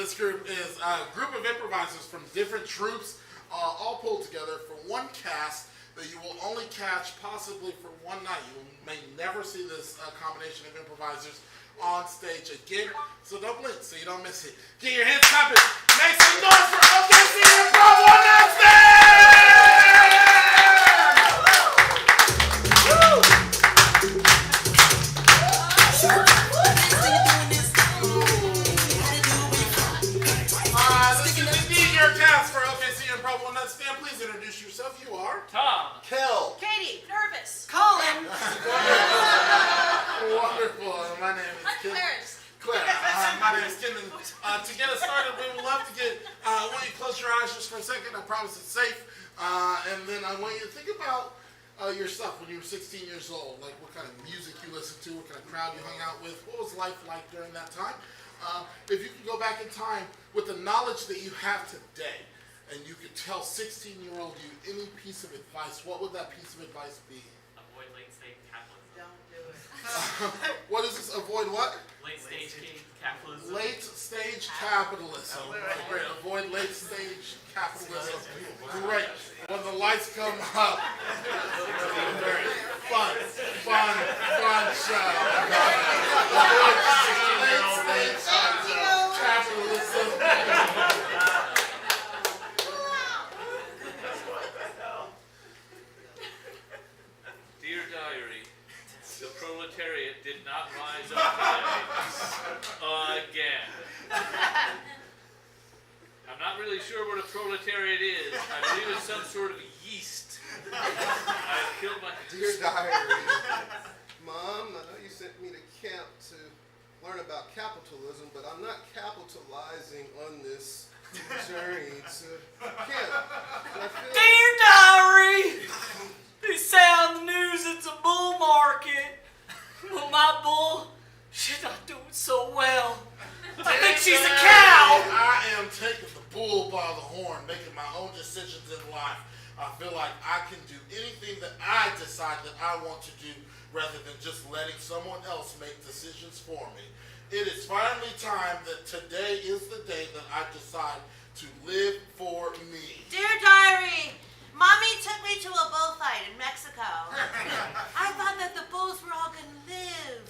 this group is a group of improvisers from different troupes, all pulled together for one cast that you will only catch possibly for one night. You may never see this combination of improvisers on stage again, so don't blink so you don't miss it. Get your hands clapping. Make some noise for OKC Improv on that Stand, please introduce yourself. You are Tom, Kel, Katie, nervous, Colin. Wonderful. My name is Kim. Claire. My name is Kim. To get us started, we would love to get. I want you to close your eyes just for a second. I promise it's safe. And then I want you to think about yourself when you were 16 years old. Like what kind of music you listened to, what kind of crowd you hung out with. What was life like during that time? If you could go back in time with the knowledge that you have today, and you could tell 16-year-old you any piece of advice, what would that piece of advice be? avoid late-stage capitalism. don't do it. What is this? Avoid what? Late-stage capitalism. Late-stage capitalism. Great. Avoid late-stage capitalism. Great. When the lights come up. Very fun show. Avoid late-stage capitalism. Dear Diary, the proletariat did not rise up today. Again. I'm not really sure what a proletariat is. I believe it's some sort of yeast. I've killed my... Dear Diary, Mom, I know you sent me to camp to learn about capitalism, but I'm not capitalizing on this journey to camp. Dear Diary, they say on the news it's a bull market. Well, my bull, she's not doing so well. I think she's a cow. I am taking the bull by the horn, making my own decisions in life. I feel like I can do anything that I decide that I want to do rather than just letting someone else make decisions for me. It is finally time that today is the day that I decide to live for me. Dear Diary, Mommy took me to a bullfight in Mexico. I thought that the bulls were all going to live.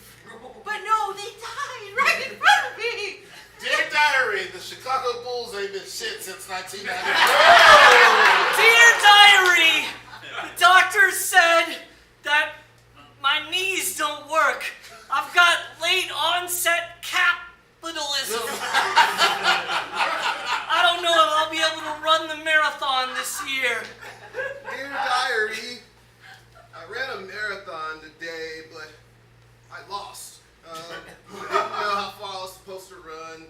But no, they died right in front of me. Dear Diary, the Chicago Bulls ain't been shit since 1994. Dear Diary, the doctor said that my knees don't work. I've got late onset capitalism. I don't know if I'll be able to run the marathon this year. Dear Diary, I ran a marathon today, but I lost. Didn't know how far I was supposed to run,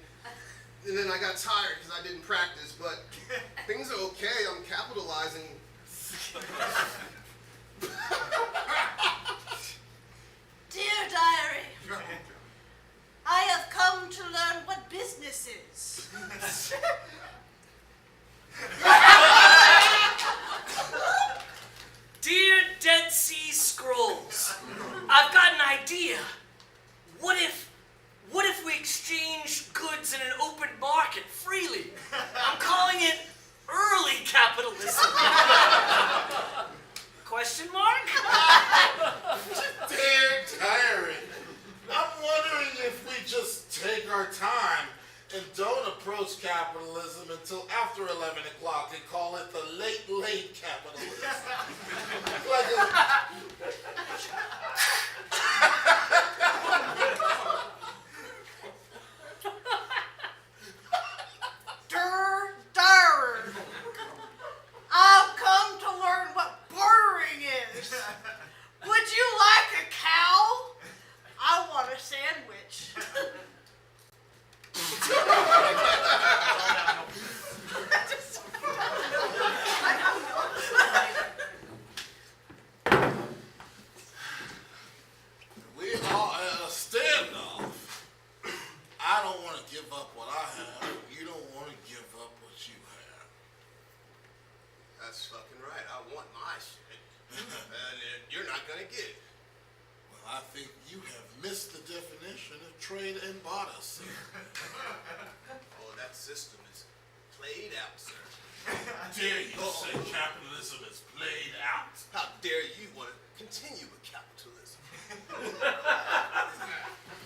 and then I got tired because I didn't practice, but things are okay. I'm capitalizing. Dear Diary, I have come to learn what business is. Dear Dead Sea Scrolls, I've got an idea. What if we exchange goods in an open market freely? I'm calling it early capitalism. Question mark? Dear Diary, I'm wondering if we just take our time and don't approach capitalism until after 11 o'clock and call it the late capitalism. Dear Diary, I've come to learn what bartering is. Would you like a cow? I want a sandwich. We are at a standoff. I don't want to give up what I have. You don't want to give up what you have. That's fucking right. I want my shit, and you're not gonna get it. Well, I think you have missed the definition of trade and barter. Oh, that right system is played out, sir. Dare you say capitalism is played out? How dare you want to continue with capitalism?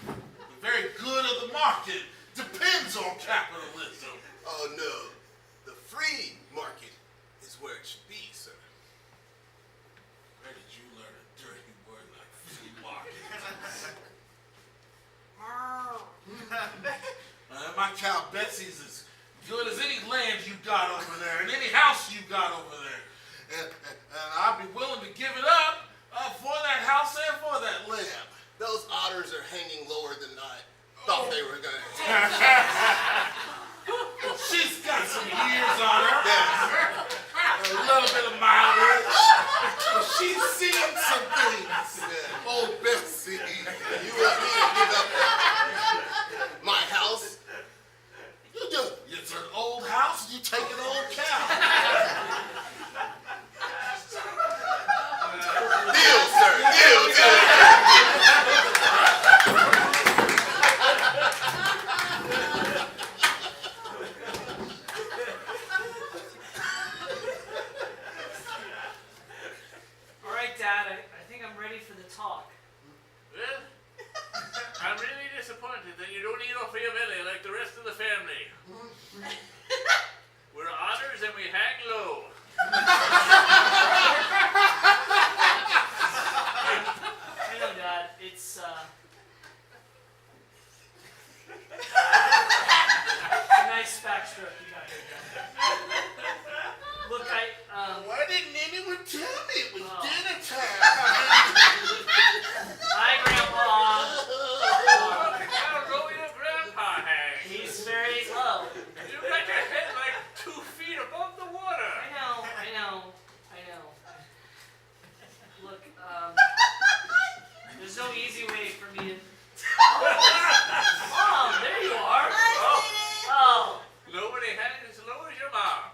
The very good of the market depends on capitalism. Oh no, the free market is where it should be, sir. Where did you learn a dirty word like free market? My cow Betsy's as good as any land you got over there and any house you got over there. And I'd be willing to give it up for that house and for that land. Those otters are hanging lower than I thought they were going to. She's got some years on her. Yeah. A little bit of mileage. She's seen some things. Yeah. Oh, Betsy. You want me to give up my house? You do. It's an old house, you take an old cow. Deal, sir. Deal. All right, Dad, I think I'm ready for the talk. Well, I'm really disappointed that you don't eat off of your belly like the rest of the family. We're otters and we hang low. I know, Dad. It's a nice backstroke you got here, Dad. Look, Why didn't anyone tell me it was Oh. dinner time? hi, Grandpa. How low your grandpa hangs. He's very low. You got your head like 2 feet above the water. I know. Look, there's no easy way for me to. Mom, there you are. Oh, Nobody hangs as low as your mom.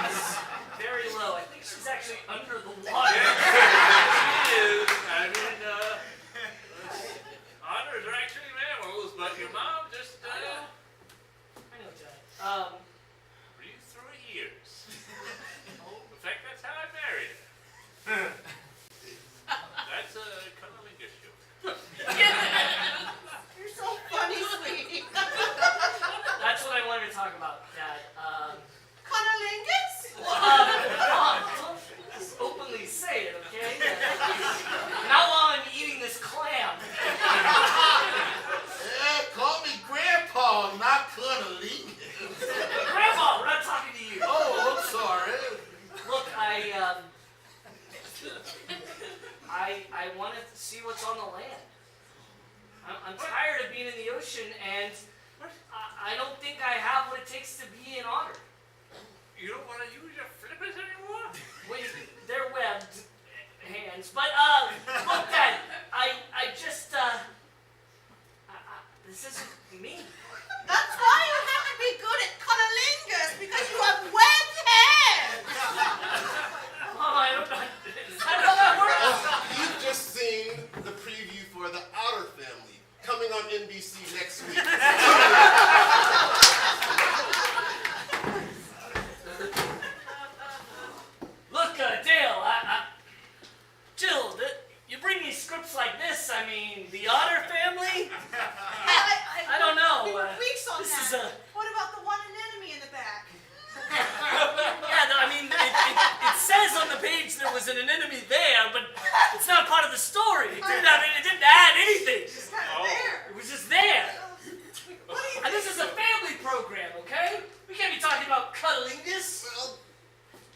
she's very low. I think she's actually under the water. She is. I mean, otters are actually mammals, but your mom just I know, Dad. breathed through her ears. In fact, that's how I married her. That's a cunnilingus joke. You're so funny, sweetie. That's what I wanted to talk about, Dad. Cunnilingus? Mom, don't just openly say it, okay? Not while I'm eating this clam. Yeah, call me Grandpa, not Cunnilingus. Grandpa, we're not talking to you. Oh, I'm sorry. Look, I wanted to see what's on the land. I'm tired of being in the ocean, and I don't think I have what it takes to be an otter. You don't want to use your flippers anymore? Wait, they're webbed hands. But, look, Dad, I just, this isn't me. That's why you have to be good at cunnilingus, because you have webbed hands. Mom, I don't know. Is that how that works? You've just seen the preview for The Otter Family, coming on NBC next week. Look, Dale, Jill, you bring me scripts like this, I mean, the Otter Family? I don't know. We were weeks on this that. is a- What about the one anemone in the back? Yeah, I mean, it says on the page there was an anemone there, but it's not part of the story. It didn't add anything. It's kind of Oh. there. It was just there. What do you And this is a family program, okay? We can't be talking about cunnilingus. Well,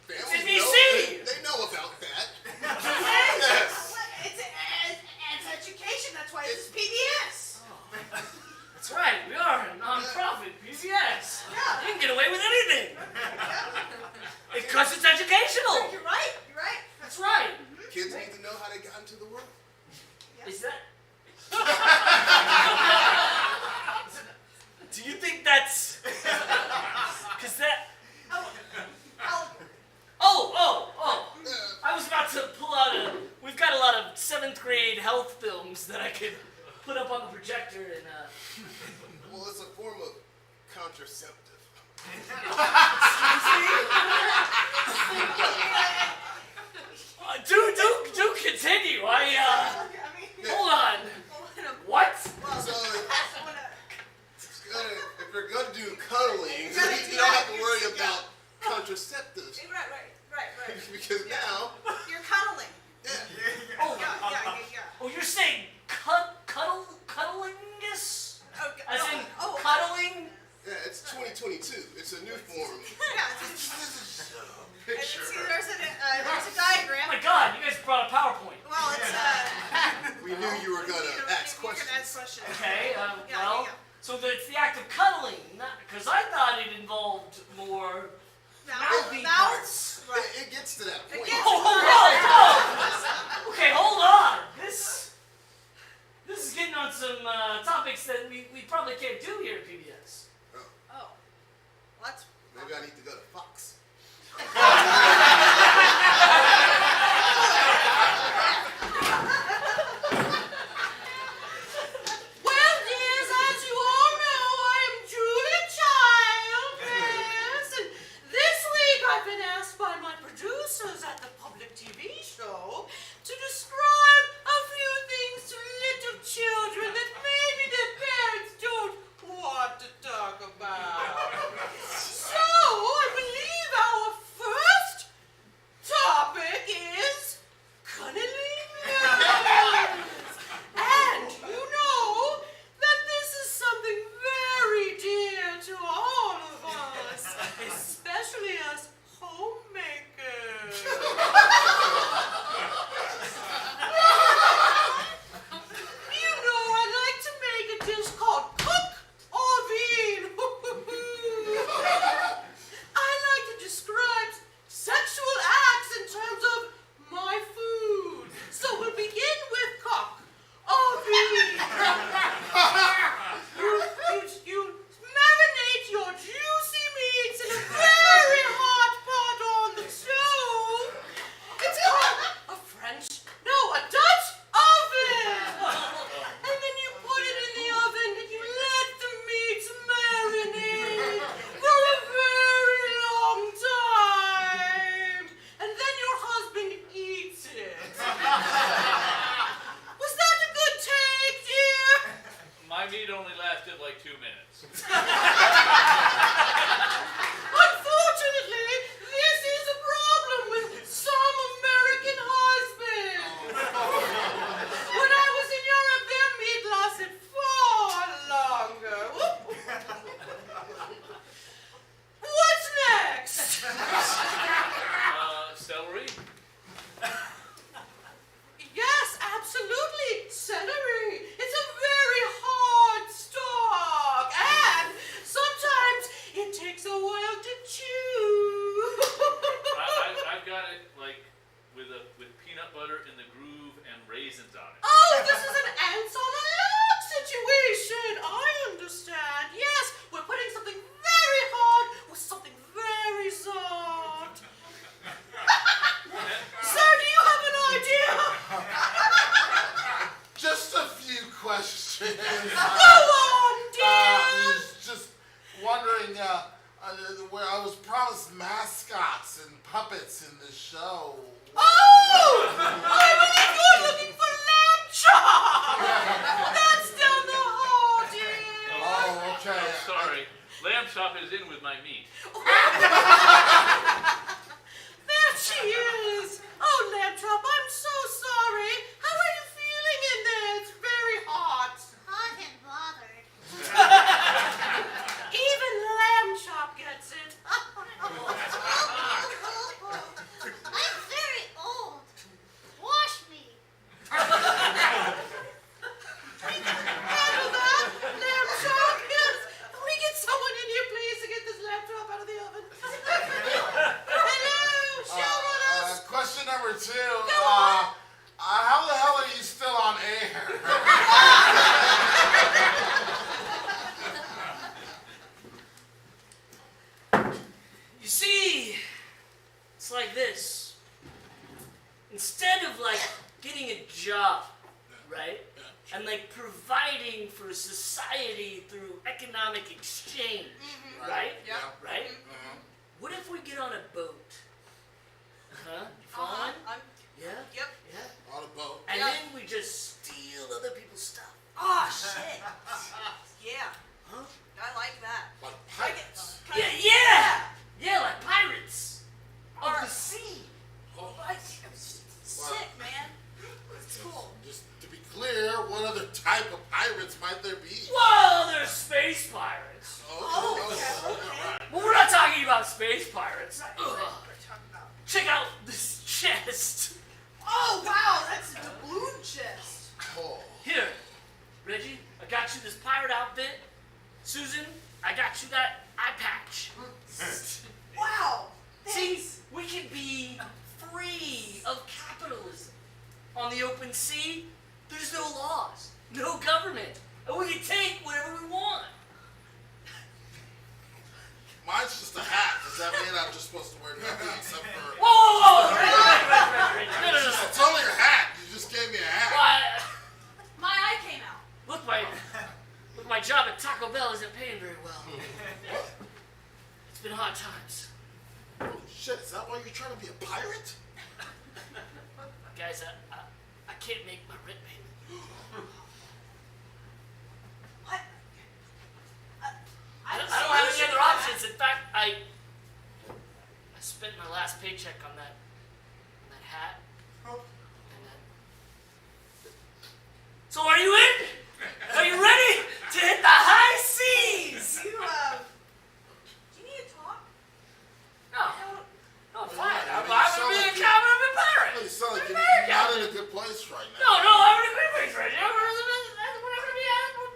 It's families NBC. they know about that. Yes. Yes. It's education. That's why it's PBS. That's right, we are a non-profit, PCS. Yeah. You can get away with anything. Because it's educational. You're right. That's right. Kids need to know how they got into the world. Is that... Do you think that's... Because that... Oh! I was about to pull out we've got a lot of 7th grade health films that I could put up on the projector and, Well, it's a form of contraceptive. Do continue. Hold on. What? So, if you're going to do cuddling, you don't have to worry about contraceptives. Right. Because now, You're cuddling. yeah. Oh, you're saying cuddlingus? As in cuddling? Yeah, it's 2022. It's a new form. See, there's a diagram. Oh my God, you guys brought a PowerPoint. Well, it's We knew you were going to ask You can ask questions. questions. Okay, Yeah. so it's the act of cuddling, because I thought it involved more mouthy parts. Right. It gets to that point. Oh, okay, hold on. This is getting on some topics that we probably can't do here at PBS. Oh. What? Maybe I need to go to Fox. Well, dears, as you all know, I am Julia Child, yes, and this week I've been asked by my producers at the public TV show to describe a few things to little children that maybe their parents don't want to talk about. So, I believe our first topic is cuddling nerds. And you know that this is something very dear to all of us, especially us homemakers. You know, I like to make a dish called cook or bean. I like to describe sexual acts in terms of my food. So we'll begin with cook or bean. You marinate your juicy meats in a very hot pot on the stove. It's called a Dutch oven. And then you put it in the oven and you let the meats marinate for a very long time. And then your husband eats it. Was that a good take, dear? My meat only lasted like 2 minutes. Unfortunately, this is a problem with some American husbands. When I was in Europe, their meat lasted far longer. What's next? Celery? Yes, absolutely, celery. It's a very hard stalk, and sometimes it takes a while to chew. I've got it like with peanut butter in the groove and raisins on it. Oh, this is an ants on a log situation. I understand. Yes, we're putting something very hard with something very soft. Sir, do you have an idea? Just a few questions. Go on, I dear. was just wondering where I was promised mascots and puppets in the show. Oh! I believe you're looking for lamb chop. That's down the hall, dear. Oh, okay. I'm sorry. Lamb chop is in with my meat. There she is. Oh, lamb chop, I'm so sorry. How are you feeling in there? It's very hot. Hot and bothered. Even lamb chop gets it. I'm very old. Wash me. Handle that, lamb chop. Yes. Can we get someone in here, please, to get this lamb chop out of the oven? Hello, showrunners. Question number 2. Go on. How the hell are you working for society through economic exchange, right? Yep. Right? What if we get on a boat? Huh? Fun? Yeah? Yep. Yeah? On a boat. And Yep. then we just steal other people's stuff. Oh, shit. Yeah. Huh? I like that. Like pirates. Yeah, like pirates of the sea. Oh. Sick, man. It's cool. Just to be clear, what other type of pirates might there be? Well, there's space pirates. Okay. Well, we're not talking about space pirates. What are you talking about? Check out this chest. Oh, wow, that's a doubloon chest. Oh. Here, Reggie, I got you this pirate outfit. Susan, I got you that eye patch. Wow. See, we can be free of capitalism. On the open sea, there's no laws, no government, and we can take whatever we want. Mine's just a hat. Does that mean I'm just supposed to wear nothing except for... Whoa! Right. No. It's only a hat. You just gave me a hat. Why, My eye came out. look, my job at Taco Bell isn't paying very well. It's been hard times. Holy shit, is that why you're trying to be a pirate? Guys, I can't make my rent payment. What? I don't have any other options. In fact, I spent my last paycheck on that hat. And that. So are you in? Are you ready to hit the high seas? Do you need to talk? No, I'm fine. I'm You gonna sound be a like captain of a You pirate. sound like you're not in a good place right now. No, I'm in a great place right now. We're gonna be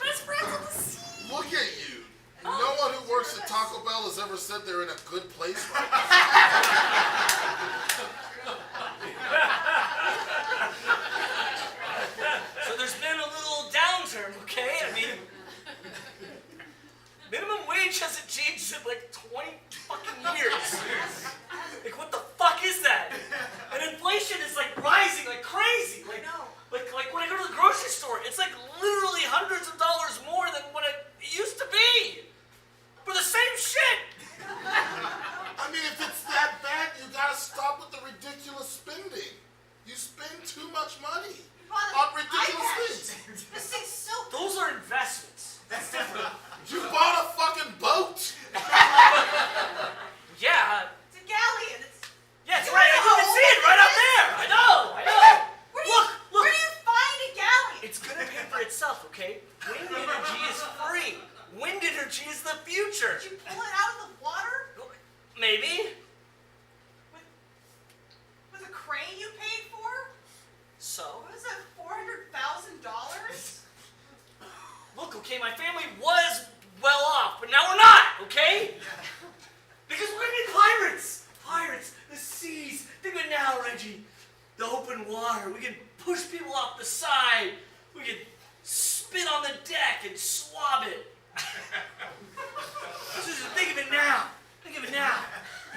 best friends at the sea. Look at you. No one who works at Taco Bell has ever said they're in a good place right now. So there's been a little downturn, okay? I mean, minimum wage hasn't changed in like 20 fucking years. Like, what the fuck is that? And inflation is like rising like crazy. Like when I go to the grocery store, it's like literally hundreds of dollars more than what it used to be for the same shit. I mean, if it's that bad, you gotta stop with the ridiculous spending. You spend too much money on ridiculous things. This thing's so Those are investments. That's different. You bought a fucking boat. Yeah. It's a galleon. Yeah, it's right. You can see it right up there. I know. Look. Where do you find a galleon? It's gonna pay for itself, okay? Wind energy is free. Wind energy is the future. Did you pull it out of the water? Maybe. With a crane you paid for? So? What was that, $400,000? Look, okay, my family was well off, but now we're not, okay? Because we're gonna be pirates. Pirates, the seas. Think of it now, Reggie. The open water. We can push people off the side. We can spit on the deck and swab it. Susan, think of it now. Think of it now.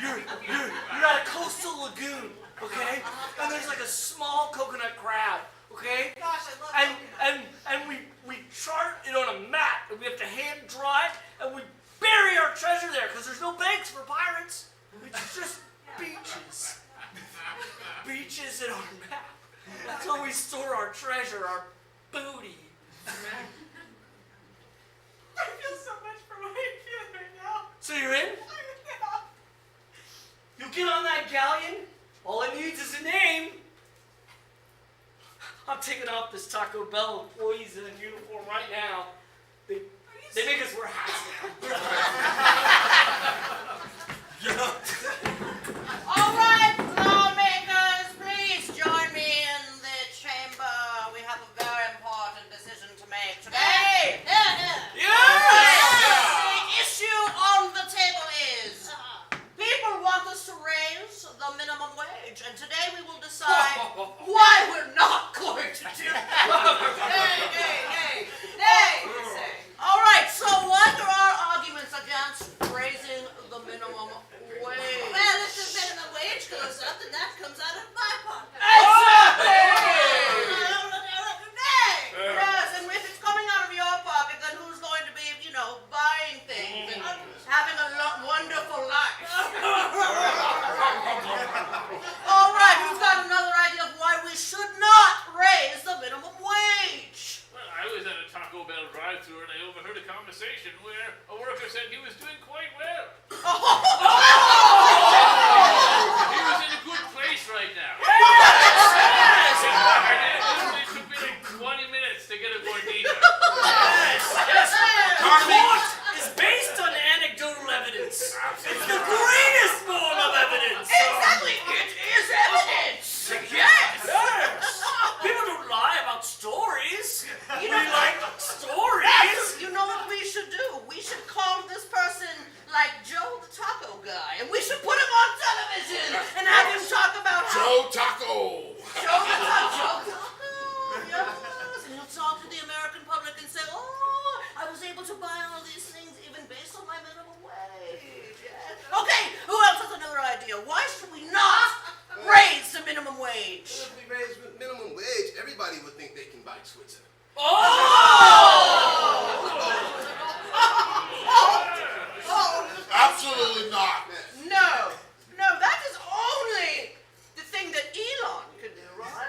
You're at a coastal lagoon, okay? And there's like a small coconut crab, okay? Gosh, I love And we chart it on a map, and we have to hand draw it, and we bury our treasure there, because there's no banks for pirates. It's just beaches. Beaches in our map. That's where we store our treasure, our booty. I feel so much for what I'm feeling right now. So you're in? Yeah. You get on that galleon, all it needs is a name. I'm taking off this Taco Bell employees in a uniform right now. They make us wear hats now. All right, lawmakers, please join me in the chamber. We have a very important decision to make today. The issue on the table is people want us to raise the minimum wage, and today we will decide why we're not going to do that. Hey. conversation where a worker said he was doing quite well. He was in a good place right now. Yes! It took me like 20 minutes to get it more detailed. Yes! Report is based on anecdotal evidence. It's the greatest form of evidence. Exactly, it is evidence. Yes. People don't lie about stories. You We know, like stories. you know what we should do? We should call this person like Joe the Taco Guy, and we should put him on television and have him talk about how Joe Taco. Joe the Taco. Yes, and he'll talk to the American public and say, "Oh, I was able to buy all these things even based on my minimum wage." Yes. Okay, who else has another idea? Why should we not raise the minimum wage? If we raise minimum wage, everybody would think they can buy Twitter. Absolutely not. No, that is only the thing that Elon can do, right?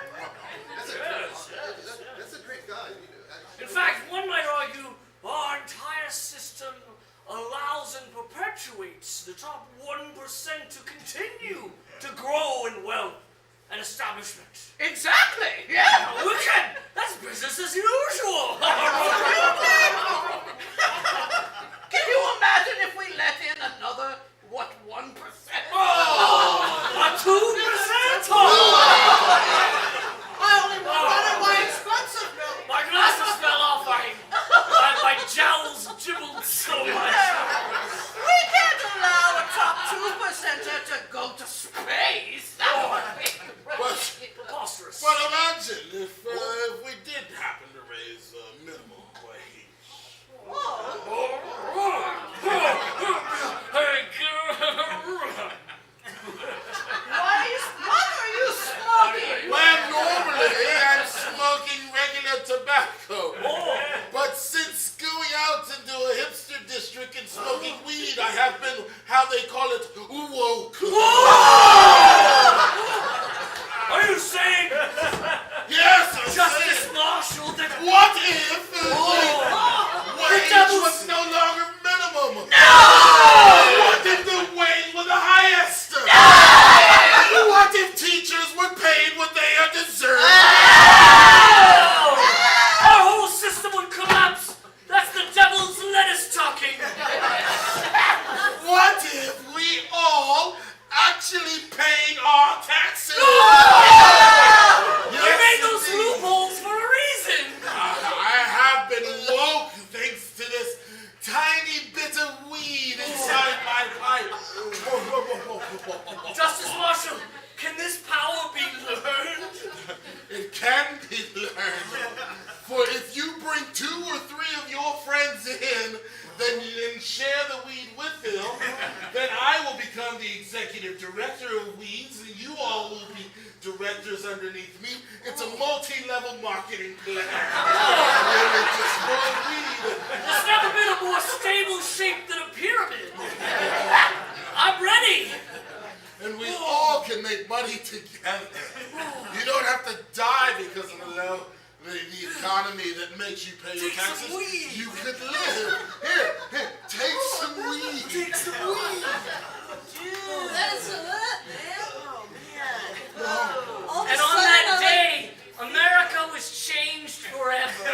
That's a great guy. You know. In fact, one might argue our entire system allows and perpetuates the top 1% to continue to grow in wealth and establishment. Exactly, yeah. We can. That's business as usual. Can you imagine if we let in another, 1%? A 2%? I only wanted my expensive milk. My glasses fell off. My jowls jibbled so much. We can't allow a top 2%er to go to space. That would be Preposterous. But imagine if we did happen to raise minimum wage. What are you smoking? Well, normally I'm smoking regular tobacco. But since going out into a hipster district and smoking weed, I have been, how they call it, woke. Are you saying, Yes, I'm Justice saying. Marshall, that What if wage devil's- was no longer minimum? No! What if the wage was the highest? No! What if teachers were paid what they are deserved? Our whole system would collapse. That's the devil's lettuce talking. What if we all actually paid our taxes? We made those loopholes for a reason. I have been woke thanks to this tiny bit of weed inside my pipe. Justice Marshall, can this power be learned? It can be learned. For if you bring 2 or 3 of your friends in, then share the weed with them, then I will become the executive director of weeds, and you all will be directors underneath me. It's a multi-level marketing plan. Really just for weed. There's never been a more stable shape than a pyramid. I'm ready. And we all can make money together. You don't have to die because of the economy that makes you pay your Take some taxes. weed. You could live. Here, take some weed. Take some weed. Dude, that is a lot, man. Oh, man. All of a And on sudden, that I'm day, America was changed forever.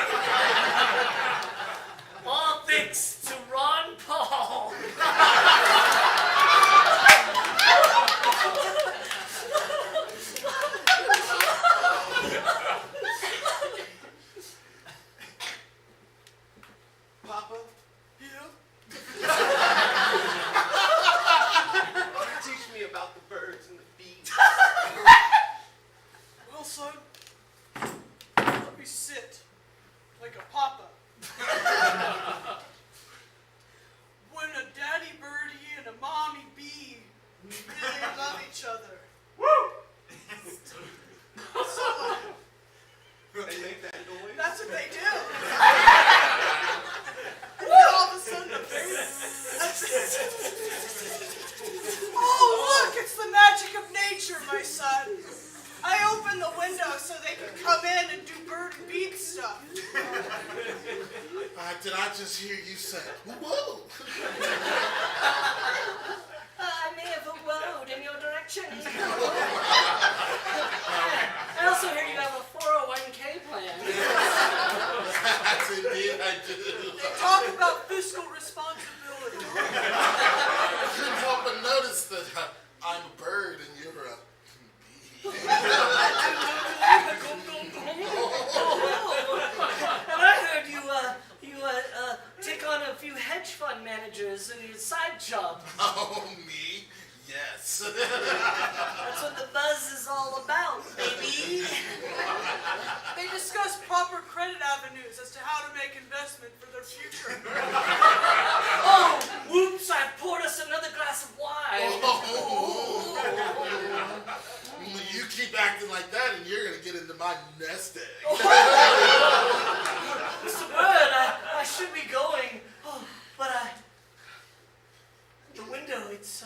All thanks to Ron Paul. Papa, teach me about the birds and the bees. Well, son, let me sit like a papa. When a daddy birdie and a mommy bee really love each other. So, They make that noise. that's what they do. And then all of a sudden, oh, look, it's the magic of nature, my son. I open the window so they can come in and do bird and beat stuff. Did I just hear you say, whoa. I may have whoa in your direction. I also hear you have a 401k plan. Yes, indeed I do. They talk about fiscal responsibility. I couldn't help but notice that I'm a bird and you're a bee. And I heard you take on a few hedge fund managers in your side job. Oh, me? Yes. That's what the buzz is all about, baby. They discuss proper credit avenues as to how to make investment for their future. Oh, whoops, I poured us another glass of wine. Oh. You keep acting like that and you're going to get into my nest egg. Mr. Bird, I should be going. Oh, but the window, it's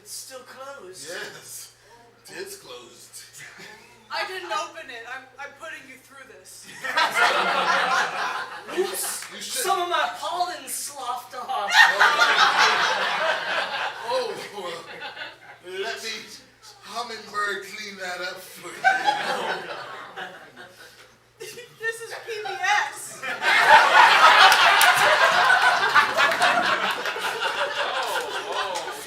still closed. Yes, it's closed. I didn't open it. I'm putting you through this. Oops, You should. some of my pollen sloughed off. Oh, let me hummingbird clean that up for you. This is PBS.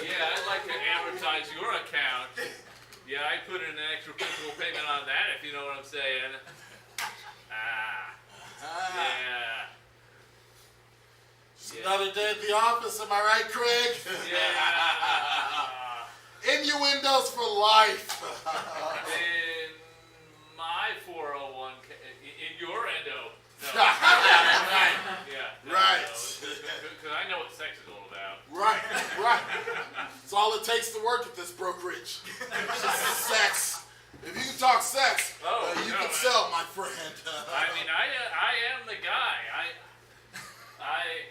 Yeah, I'd like to advertise your account. Yeah, I put in an extra principal payment on that, if you know what I'm saying. Yeah. Another day at the office, am I right, Craig? Yeah. Innuendos for life. In my 401k, in your endo. No. Right. Yeah. Right. Because I know what sex is all about. Right. It's all it takes to work at this brokerage. Just sex. If you can talk sex, you can sell, my friend. I mean, I am the guy. I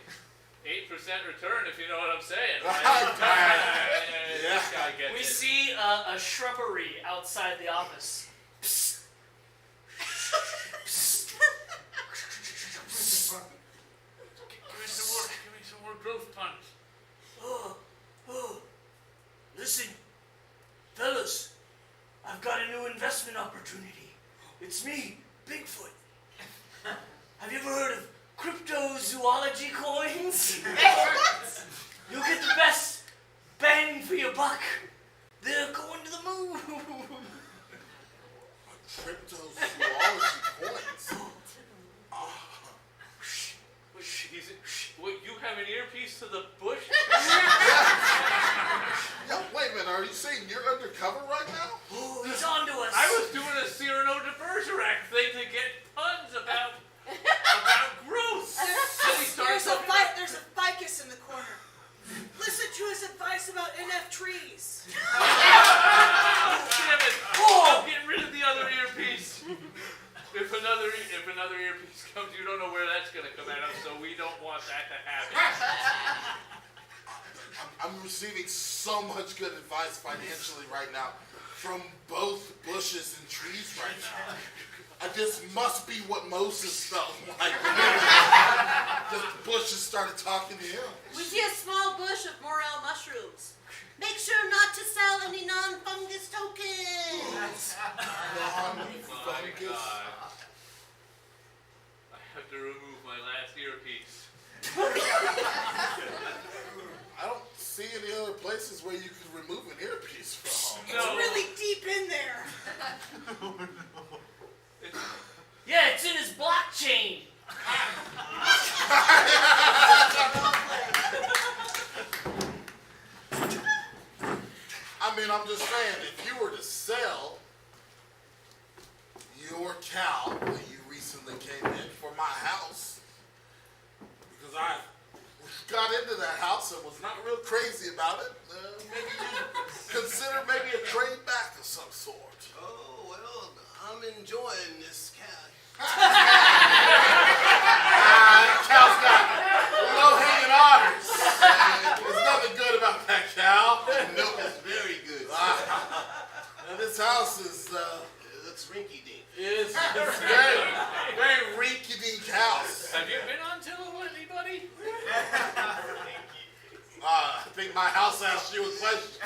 8% return, if you know what I'm saying. Yeah. This guy gets We it. see a shrubbery outside the office. Psst. Give me some more growth punch. Oh, listen, fellas, I've got a new investment opportunity. It's me, Bigfoot. Have you ever heard of cryptozoology coins? You'll get the best bang for your buck. They're going to the moon. Cryptozoology coins. What, you have an earpiece to the bush? Yo, wait a minute, are you saying you're undercover right now? Oh, he's on to us. I was doing a Cyrano de Bergerac thing to get puns about growth. There's a ficus in the corner. Listen to his advice about NF trees. Damn it! I'm getting rid of the other earpiece. If another earpiece comes, you don't know where that's going to come out of, so we don't want that to happen. I'm receiving so much good advice financially right now from both bushes and trees right now. This must be what Moses felt like. The bushes started talking to him. We see a small bush of morel mushrooms. Make sure not to sell any non-fungus tokens. Oh my God. I have to remove my last earpiece. I don't see any other places where you could remove an earpiece from. It's really deep in there. Yeah, it's in his blockchain. I mean, I'm just saying, if you were to sell your cow that you recently came in for my house, because I got into that house and was not real crazy about it, maybe you consider maybe a trade back of some sort. Oh, well, I'm enjoying this cow. Cow's got low-hanging arteries. There's nothing good about that cow. Milk is very good. And this house is, It looks rinky-dink. it's very, very rinky-dink house. Have you been on Zillow with anybody? think my house asked you a question.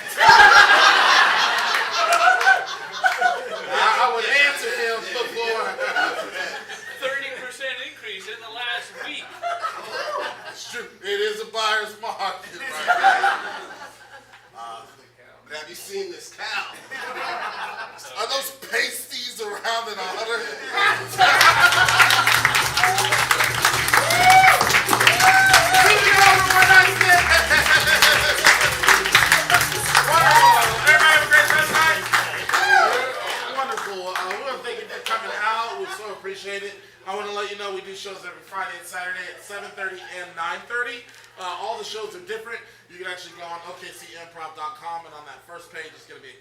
I would answer him before. 30% increase in the last week. It's true. It is a buyer's market right now. But have you seen this cow? Are those pasties around in 100? Everybody have a great rest night. Wonderful. We want to thank you for coming out. We so appreciate it. I want to let you know we do shows every Friday and Saturday at 7:30 and 9:30. All the shows are different. You can actually go on OKCimprov.com, and on that first page is going to be a